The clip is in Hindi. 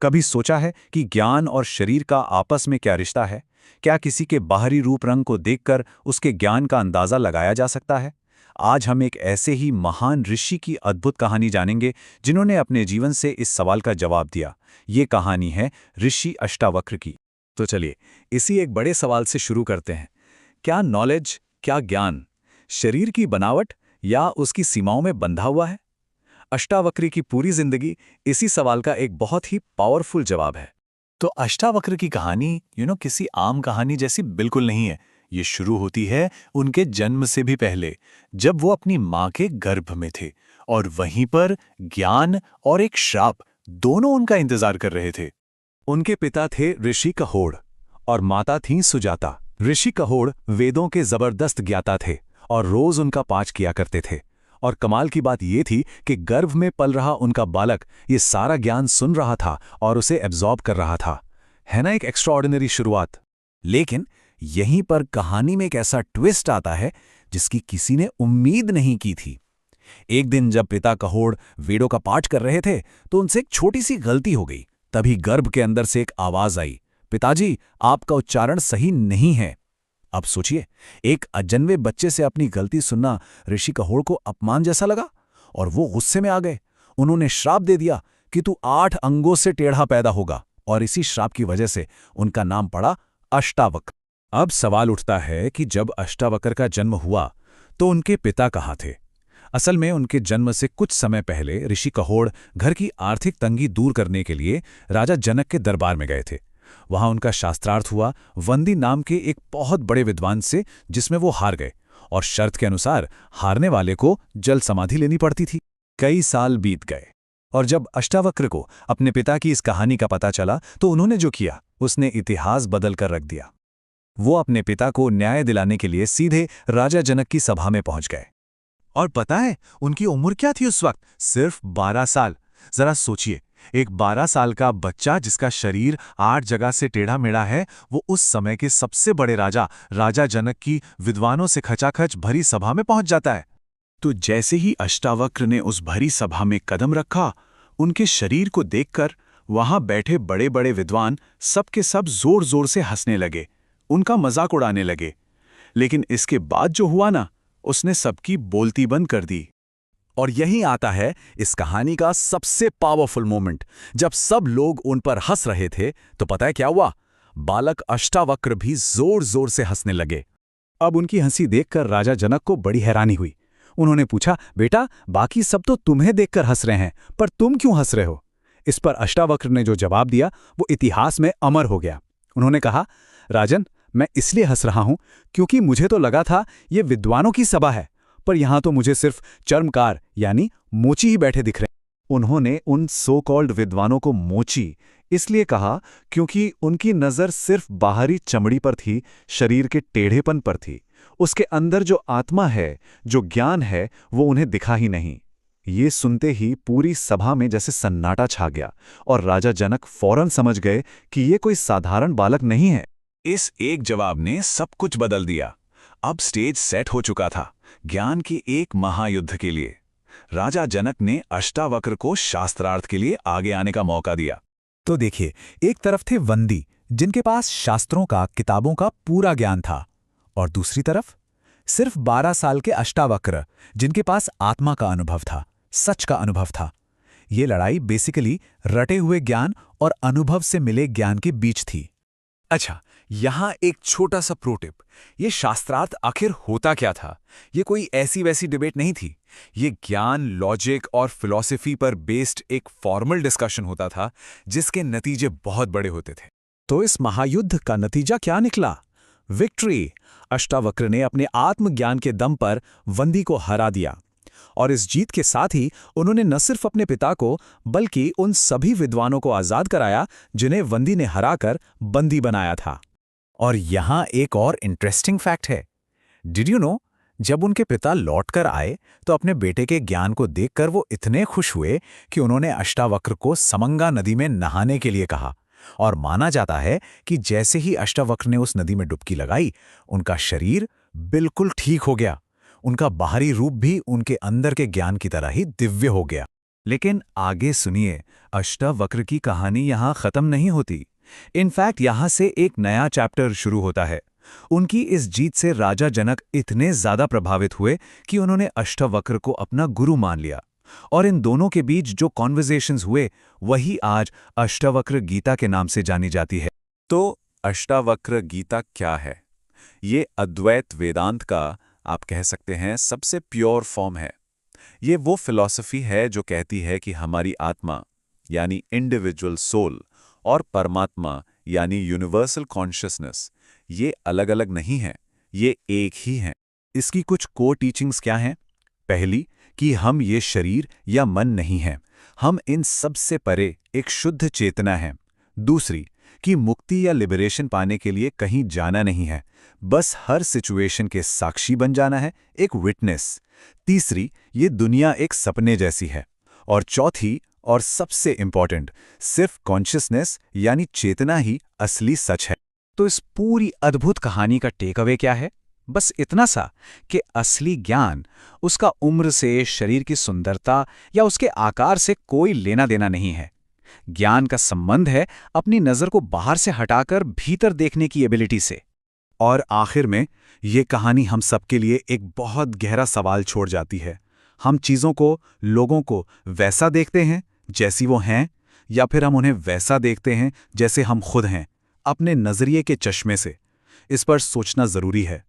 कभी सोचा है कि ज्ञान और शरीर का आपस में क्या रिश्ता है? क्या किसी के बाहरी रूप रंग को देखकर उसके ज्ञान का अंदाजा लगाया जा सकता है? आज हम एक ऐसे ही महान ऋषि की अद्भुत कहानी जानेंगे जिन्होंने अपने जीवन से इस सवाल का जवाब दिया। ये कहानी है ऋषि अष्टावक्र की। तो चलिए इसी एक बड़े सवाल से शुरू करते हैं। क्या नॉलेज, क्या ज्ञान, शरीर की बनावट या उसकी सीमाओं में बंधा हुआ है? अष्टावक्र की पूरी जिंदगी इसी सवाल का एक बहुत ही पावरफुल जवाब है। तो अष्टावक्र की कहानी किसी आम कहानी जैसी बिल्कुल नहीं है। ये शुरू होती है उनके जन्म से भी पहले, जब वो अपनी माँ के गर्भ में थे और वहीं पर ज्ञान और एक श्राप दोनों उनका इंतजार कर रहे थे। उनके पिता थे ऋषि कहोड़ और माता थीं सुजाता। ऋषि कहोड़ वेदों के जबरदस्त ज्ञाता थे और रोज उनका पाठ किया करते थे। और कमाल की बात यह थी कि गर्भ में पल रहा उनका बालक ये सारा ज्ञान सुन रहा था और उसे एब्जॉर्ब कर रहा था। है ना एक एक्स्ट्राऑर्डिनरी शुरुआत। लेकिन यहीं पर कहानी में एक ऐसा ट्विस्ट आता है जिसकी किसी ने उम्मीद नहीं की थी। एक दिन जब पिता कहोड़ वेदों का पाठ कर रहे थे तो उनसे एक छोटी सी गलती हो गई। तभी गर्भ के अंदर से एक आवाज आई, पिताजी आपका उच्चारण सही नहीं है। अब सोचिए, एक अजन्मे बच्चे से अपनी गलती सुनना ऋषि कहोड़ को अपमान जैसा लगा और वो गुस्से में आ गए। उन्होंने श्राप दे दिया कि तू 8 अंगों से टेढ़ा पैदा होगा और इसी श्राप की वजह से उनका नाम पड़ा अष्टावक्र। अब सवाल उठता है कि जब अष्टावक्र का जन्म हुआ तो उनके पिता कहाँ थे? असल में उनके जन्म से कुछ समय पहले ऋषि कहोड़ घर की आर्थिक तंगी दूर करने के लिए राजा जनक के दरबार में गए थे। वहां उनका शास्त्रार्थ हुआ वंदी नाम के एक बहुत बड़े विद्वान से, जिसमें वो हार गए और शर्त के अनुसार हारने वाले को जल समाधि लेनी पड़ती थी। कई साल बीत गए और जब अष्टावक्र को अपने पिता की इस कहानी का पता चला तो उन्होंने जो किया उसने इतिहास बदल कर रख दिया। वो अपने पिता को न्याय दिलाने के लिए सीधे राजा जनक की सभा में पहुंच गए। और पता है उनकी उम्र क्या थी उस वक्त? सिर्फ 12 साल। जरा सोचिए, एक 12 साल का बच्चा जिसका शरीर 8 जगह से टेढ़ा मेढ़ा है, वो उस समय के सबसे बड़े राजा जनक की विद्वानों से खचाखच भरी सभा में पहुंच जाता है। तो जैसे ही अष्टावक्र ने उस भरी सभा में कदम रखा, उनके शरीर को देखकर वहां बैठे बड़े बड़े विद्वान सबके सब जोर जोर से हंसने लगे, उनका मजाक उड़ाने लगे। लेकिन इसके बाद जो हुआ ना, उसने सबकी बोलती बंद कर दी। और यही आता है इस कहानी का सबसे पावरफुल मोमेंट। जब सब लोग उन पर हंस रहे थे तो पता है क्या हुआ? बालक अष्टावक्र भी जोर जोर से हंसने लगे। अब उनकी हंसी देखकर राजा जनक को बड़ी हैरानी हुई। उन्होंने पूछा, बेटा बाकी सब तो तुम्हें देखकर हंस रहे हैं, पर तुम क्यों हंस रहे हो? इस पर अष्टावक्र ने जो जवाब दिया वो इतिहास में अमर हो गया। उन्होंने कहा, राजन मैं इसलिए हंस रहा हूं क्योंकि मुझे तो लगा था ये विद्वानों की सभा है, पर यहां तो मुझे सिर्फ चर्मकार यानी मोची ही बैठे दिख रहे हैं। उन्होंने उन सो कॉल्ड विद्वानों को मोची इसलिए कहा क्योंकि उनकी नजर सिर्फ बाहरी चमड़ी पर थी, शरीर के टेढ़ेपन पर थी। उसके अंदर जो आत्मा है, जो ज्ञान है, वो उन्हें दिखा ही नहीं। ये सुनते ही पूरी सभा में जैसे सन्नाटा छा गया और राजा जनक फौरन समझ गए कि ये कोई साधारण बालक नहीं है। इस एक जवाब ने सब कुछ बदल दिया। अब स्टेज सेट हो चुका था ज्ञान के एक महायुद्ध के लिए। राजा जनक ने अष्टावक्र को शास्त्रार्थ के लिए आगे आने का मौका दिया। तो देखिए, एक तरफ थे वंदी जिनके पास शास्त्रों का, किताबों का पूरा ज्ञान था, और दूसरी तरफ सिर्फ 12 साल के अष्टावक्र जिनके पास आत्मा का अनुभव था, सच का अनुभव था। ये लड़ाई बेसिकली रटे हुए ज्ञान और अनुभव से मिले ज्ञान के बीच थी। अच्छा, यहां एक छोटा सा प्रोटिप। ये शास्त्रार्थ आखिर होता क्या था? ये कोई ऐसी वैसी डिबेट नहीं थी। ये ज्ञान, लॉजिक और फिलॉसफी पर बेस्ड एक फॉर्मल डिस्कशन होता था जिसके नतीजे बहुत बड़े होते थे। तो इस महायुद्ध का नतीजा क्या निकला? विक्ट्री। अष्टावक्र ने अपने आत्मज्ञान के दम पर वंदी को हरा दिया और इस जीत के साथ ही उन्होंने न सिर्फ अपने पिता को बल्कि उन सभी विद्वानों को आजाद कराया जिन्हें वंदी ने हराकर बंदी बनाया था। और यहां एक और इंटरेस्टिंग फैक्ट है। डिड यू नो, जब उनके पिता लौटकर आए तो अपने बेटे के ज्ञान को देखकर वो इतने खुश हुए कि उन्होंने अष्टावक्र को समंगा नदी में नहाने के लिए कहा। और माना जाता है कि जैसे ही अष्टावक्र ने उस नदी में डुबकी लगाई, उनका शरीर बिल्कुल ठीक हो गया। उनका बाहरी रूप भी उनके अंदर के ज्ञान की तरह ही दिव्य हो गया। लेकिन आगे सुनिए, अष्टावक्र की कहानी यहाँ खत्म नहीं होती। इनफैक्ट यहाँ से एक नया चैप्टर शुरू होता है। उनकी इस जीत से राजा जनक इतने ज्यादा प्रभावित हुए कि उन्होंने अष्टावक्र को अपना गुरु मान लिया। और इन दोनों के बीच जो कॉन्वर्सेशंस हुए, वही आज अष्टावक्र गीता के नाम से जानी जाती है। तो अष्टावक्र गीता क्या है? ये अद्वैत वेदांत का, आप कह सकते हैं, सबसे प्योर फॉर्म है। ये वो फिलॉसफी है जो कहती है कि हमारी आत्मा यानी इंडिविजुअल सोल और परमात्मा यानी यूनिवर्सल कॉन्शियसनेस, ये अलग-अलग नहीं हैं, ये एक ही हैं। इसकी कुछ कोर टीचिंग्स क्या हैं? पहली, कि हम ये शरीर या मन नहीं हैं, हम इन सब से परे एक शुद्ध चेतना हैं। दूसरी, कि मुक्ति या लिबरेशन पाने के लिए कहीं जाना नहीं है, बस हर सिचुएशन के साक्षी बन जाना है, एक विटनेस। तीसरी, ये दुनिया एक सपने जैसी है। और चौथी और सबसे इंपॉर्टेंट, सिर्फ कॉन्शियसनेस यानी चेतना ही असली सच है। तो इस पूरी अद्भुत कहानी का टेक अवे क्या है? बस इतना सा कि असली ज्ञान उसका उम्र से, शरीर की सुंदरता या उसके आकार से कोई लेना देना नहीं है। ज्ञान का संबंध है अपनी नजर को बाहर से हटाकर भीतर देखने की एबिलिटी से। और आखिर में ये कहानी हम सबके लिए एक बहुत गहरा सवाल छोड़ जाती है। हम चीज़ों को, लोगों को वैसा देखते हैं जैसी वो हैं, या फिर हम उन्हें वैसा देखते हैं जैसे हम खुद हैं, अपने नज़रिए के चश्मे से? इस पर सोचना ज़रूरी है।